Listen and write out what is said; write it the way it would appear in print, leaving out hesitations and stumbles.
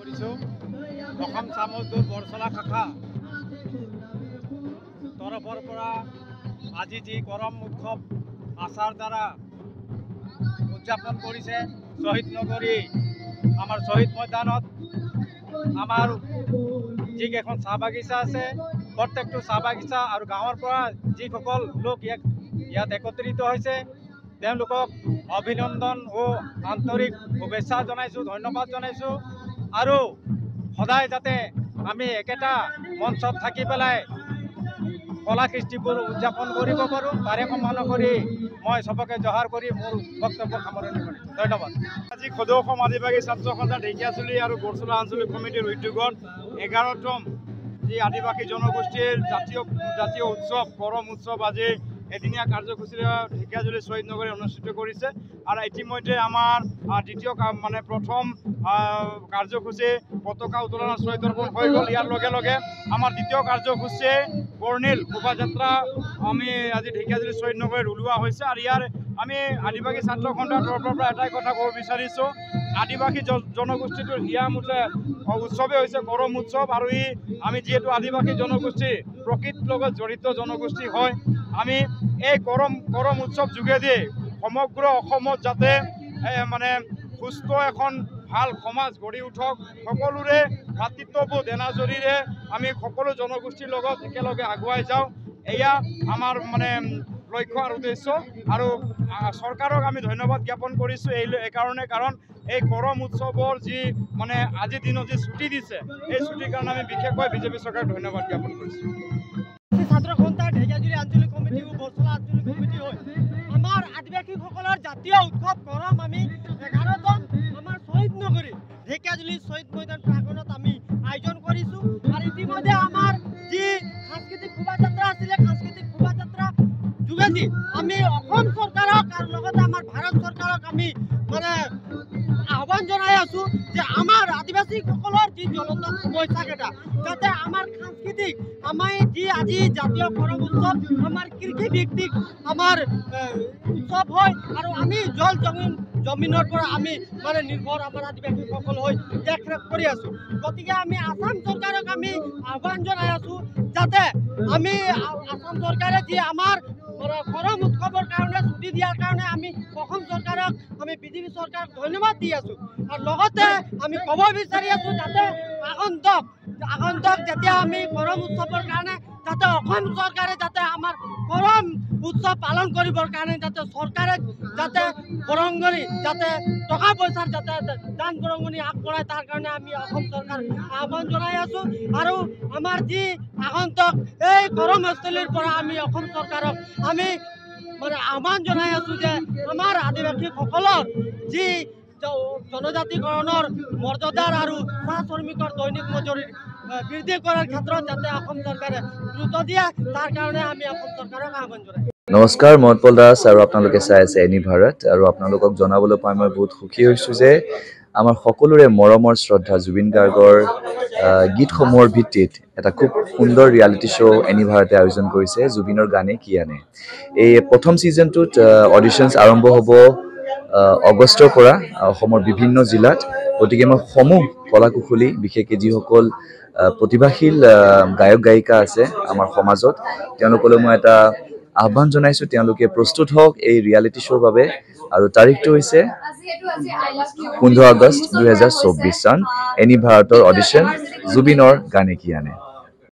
কৰিছোঁ। অসম চামগুৰি বৰচলা শাখা তৰফৰ পৰা আজি যি কৰম উৎসৱ আচাৰ দ্বাৰা উদযাপন কৰিছে শ্বহীদ নগৰী আমাৰ শ্বহীদ ময়দানত আমাৰ যিকেইখন চাহ বাগিচা আছে প্ৰত্যেকটো চাহ বাগিচা আৰু গাঁৱৰ পৰা যিসকল লোক ইয়াত একত্ৰিত হৈছে তেওঁলোকক অভিনন্দন ও আন্তৰিক শুভেচ্ছা জনাইছোঁ, ধন্যবাদ জনাইছোঁ। আৰু সদায় যাতে আমি একেটা মঞ্চত থাকি পেলাই কলা কৃষ্টিবোৰ উদযাপন কৰিব পাৰোঁ তাৰে কামনা কৰি মই চবকে জহাৰ কৰি মোৰ বক্তব্য সামৰণি কৰিছোঁ। ধন্যবাদ। আজি সদৌ অসম আদিবাসী ছাত্ৰ সন্থা ঢেকীয়াজুলি আৰু বৰচলা আঞ্চলিক কমিটিৰ উদ্যোগত 11তম যি আদিবাসী জনগোষ্ঠীৰ জাতীয় উৎসৱ কৰম উৎসৱ আজি এদিনীয়া কাৰ্যসূচীৰে ঢেকীয়াজুলি শ্বহীদ নগৰে অনুষ্ঠিত কৰিছে। আৰু ইতিমধ্যে আমাৰ দ্বিতীয় প্ৰথম কাৰ্যসূচী পতাকা উত্তোলনৰ চৰিত্ৰপণ হৈ গ'ল। ইয়াৰ লগে লগে আমাৰ দ্বিতীয় কাৰ্যসূচী বৰ্ণিল শোভাযাত্ৰা আমি আজি ঢেকীয়াজুলি শ্বহীদ নগৰত ওলোৱা হৈছে। আৰু ইয়াৰ আমি আদিবাসী ছাত্ৰ সন্থাৰ তৰফৰ পৰা এটাই কথা ক'ব বিচাৰিছোঁ, আদিবাসী জনগোষ্ঠীটোৰ হিয়ামুঠে উৎসৱেই হৈছে কৰম উৎসৱ। আৰু আমি যিহেতু আদিবাসী জনগোষ্ঠী প্ৰকৃতিৰ লগত জড়িত জনগোষ্ঠী হয়, আমি এই কৰম উৎসৱ যোগেদি সমগ্ৰ অসমত যাতে সুস্থ এখন ভাল সমাজ গঢ়ি উঠক, সকলোৰে ভাতৃত্ববোধ এনাজৰীৰে আমি সকলো জনগোষ্ঠীৰ লগত একেলগে আগুৱাই যাওঁ, এয়া আমাৰ লক্ষ্য আৰু উদ্দেশ্য। আৰু চৰকাৰক আমি ধন্যবাদ জ্ঞাপন কৰিছোঁ এইকাৰণে, কাৰণ এই কৰম উৎসৱৰ যি আজিৰ দিনত যি ছুটি দিছে এই ছুটিৰ কাৰণে আমি বিশেষকৈ বিজেপি চৰকাৰক ধন্যবাদ জ্ঞাপন কৰিছোঁ। ছাত্ৰ সন্থা ঢেকীয়াজুলি আঞ্চলিক কমিটি ও বৰচলা আঞ্চলিক কমিটি হৈ আমাৰ আদিবাসীসকলৰ জাতীয় উৎসৱ কৰম আমি 11তম আমাৰ শ্বহীদ নগৰী ঢেকীয়াজুলি শ্বহীদ ময়দান প্ৰাংগণত আমি আয়োজন কৰিছোঁ। আৰু ইতিমধ্যে আমাৰ যি সাংস্কৃতিক শোভাযাত্ৰা আছিলে সাংস্কৃতিক শোভাযাত্ৰা যোগেদি আমি অসম চৰকাৰক আৰু লগতে আমাৰ ভাৰত চৰকাৰক আমি আহ্বান জনাই আছোঁ যে আমাৰ আদিবাসীসকলৰ যি জ্বলন্ত সমস্যাকেইটা যাতে আমাৰ সাংস্কৃতিক আমাৰ যি আজি জাতীয় কৰম উৎসৱ আমাৰ কৃষি ভিত্তিক আমাৰ উৎসৱ হয়। আৰু আমি জমিনৰ পৰা আমি নিৰ্ভৰ আমাৰ আদিবাসীসকল হৈ দেখৰেখ কৰি আছোঁ। গতিকে আমি আসাম চৰকাৰক আমি আহ্বান জনাই আছোঁ যাতে আমি আসাম চৰকাৰে যি আমাৰ কৰম উৎসৱৰ কাৰণে ছুটি দিয়াৰ কাৰণে আমি অসম চৰকাৰক আমি বিজেপি চৰকাৰক ধন্যবাদ দি আছোঁ। আৰু লগতে আমি ক'ব বিচাৰি আছোঁ যাতে আগন্তক যেতিয়া আমি কৰম উৎসৱৰ কাৰণে যাতে অসম চৰকাৰে যাতে আমাৰ কৰম উৎসৱ পালন কৰিবৰ কাৰণে যাতে চৰকাৰে যাতে বৰংগনি যাতে টকা পইচাৰ যাতে দান বৰংগনি আগবঢ়ায় তাৰ কাৰণে আমি অসম চৰকাৰ আহ্বান জনাই আছোঁ। আৰু আমাৰ যি আগন্তক এই কৰমস্থলীৰ পৰা আমি অসম চৰকাৰক আমি আহ্বান জনাই আছোঁ যে আমাৰ আদিবাসীসকলৰ যি জনজাতিকৰণৰ মৰ্যাদাৰ আৰু চাহ শ্ৰমিকৰ দৈনিক মজুৰি বৃদ্ধি কৰাৰ ক্ষেত্ৰত যাতে অসম চৰকাৰে গুৰুত্ব দিয়ে তাৰ কাৰণে আমি অসম চৰকাৰক আহ্বান জনাইছোঁ। নমস্কাৰ, মই উৎপল দাস আৰু আপোনালোকে চাই আছে এনি ভাৰত। আৰু আপোনালোকক জনাবলৈ পাই মই বহুত সুখী হৈছোঁ যে আমাৰ সকলোৰে মৰমৰ শ্ৰদ্ধা জুবিন গাৰ্গৰ গীতসমূহৰ ভিত্তিত এটা খুব সুন্দৰ ৰিয়েলিটি শ্ব' এনি ভাৰতে আয়োজন কৰিছে, জুবিনৰ গানে কি আনে। এই প্ৰথম ছিজনটোত অডিশ্যনছ আৰম্ভ হ'ব আগষ্টৰ পৰা অসমৰ বিভিন্ন জিলাত। গতিকে মই সমূহ কলা কুশলী বিশেষকৈ যিসকল প্ৰতিভাশীল গায়ক গায়িকা আছে আমাৰ সমাজত তেওঁলোকলৈ মই এটা আহ্বান জনাইছোঁ, তেওঁলোকে প্ৰস্তুত হওক এই ৰিয়েলিটি শ্ব'ৰ বাবে। আৰু তাৰিখটো হৈছে 15 আগষ্ট 2024 চন। এনি ভাৰতৰ অডিশ্যন জুবিনৰ গানে কি আনে।